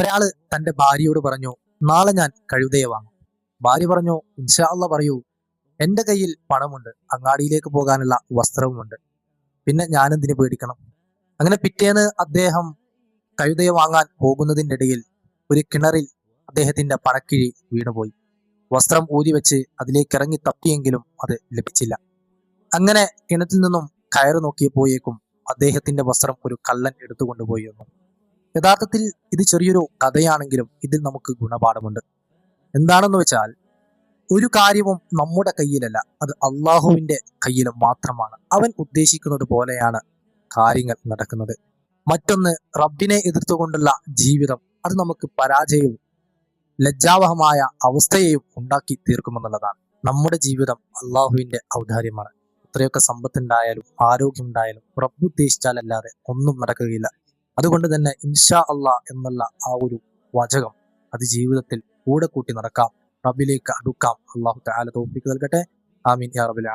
ഒരാള് തന്റെ ഭാര്യയോട് പറഞ്ഞു, നാളെ ഞാൻ കഴുതയെ വാങ്ങും. ഭാര്യ പറഞ്ഞു, ഇൻഷാ അള്ളാ പറയൂ, എന്റെ കയ്യിൽ പണമുണ്ട്, അങ്ങാടിയിലേക്ക് പോകാനുള്ള വസ്ത്രവുമുണ്ട്, പിന്നെ ഞാനെന്തിനു പേടിക്കണം. അങ്ങനെ പിറ്റേന്ന് അദ്ദേഹം കഴുതയെ വാങ്ങാൻ പോകുന്നതിൻ്റെ ഇടയിൽ ഒരു കിണറിൽ അദ്ദേഹത്തിന്റെ പണക്കിഴി വീണുപോയി. വസ്ത്രം ഊരി വെച്ച് അതിലേക്ക് ഇറങ്ങി തപ്പിയെങ്കിലും അത് ലഭിച്ചില്ല. അങ്ങനെ കിണറ്റിൽ നിന്നും കയറ് നോക്കിയപ്പോയേക്കും അദ്ദേഹത്തിന്റെ വസ്ത്രം ഒരു കള്ളൻ എടുത്തുകൊണ്ടുപോയി എന്നു. യഥാർത്ഥത്തിൽ ഇത് ചെറിയൊരു കഥയാണെങ്കിലും ഇതിൽ നമുക്ക് ഗുണപാഠമുണ്ട്. എന്താണെന്ന് വെച്ചാൽ, ഒരു കാര്യവും നമ്മുടെ കയ്യിലല്ല, അത് അള്ളാഹുവിന്റെ കയ്യിൽ മാത്രമാണ്. അവൻ ഉദ്ദേശിക്കുന്നത് പോലെയാണ് കാര്യങ്ങൾ നടക്കുന്നത്. മറ്റൊന്ന്, റബ്ബിനെ എതിർത്തുകൊണ്ടുള്ള ജീവിതം അത് നമുക്ക് പരാജയവും ലജ്ജാവഹമായ അവസ്ഥയെയും ഉണ്ടാക്കി തീർക്കുമെന്നുള്ളതാണ്. നമ്മുടെ ജീവിതം അള്ളാഹുവിന്റെ ഔദാര്യമാണ്. എത്രയൊക്കെ സമ്പത്തുണ്ടായാലും ആരോഗ്യമുണ്ടായാലും റബ്ബ് ഉദ്ദേശിച്ചാലല്ലാതെ ഒന്നും നടക്കുകയില്ല. അതുകൊണ്ട് തന്നെ ഇൻഷാ അള്ളാ എന്നുള്ള ആ ഒരു വചകം അത് ജീവിതത്തിൽ കൂടെ കൂട്ടി നടക്കാം, റബ്ബിലേക്ക് അടുക്കാം. അള്ളാഹു തആല തൗഫീഖ് നൽകട്ടെ. ആമീൻ യാ റബ്ബൽ ആലമീൻ.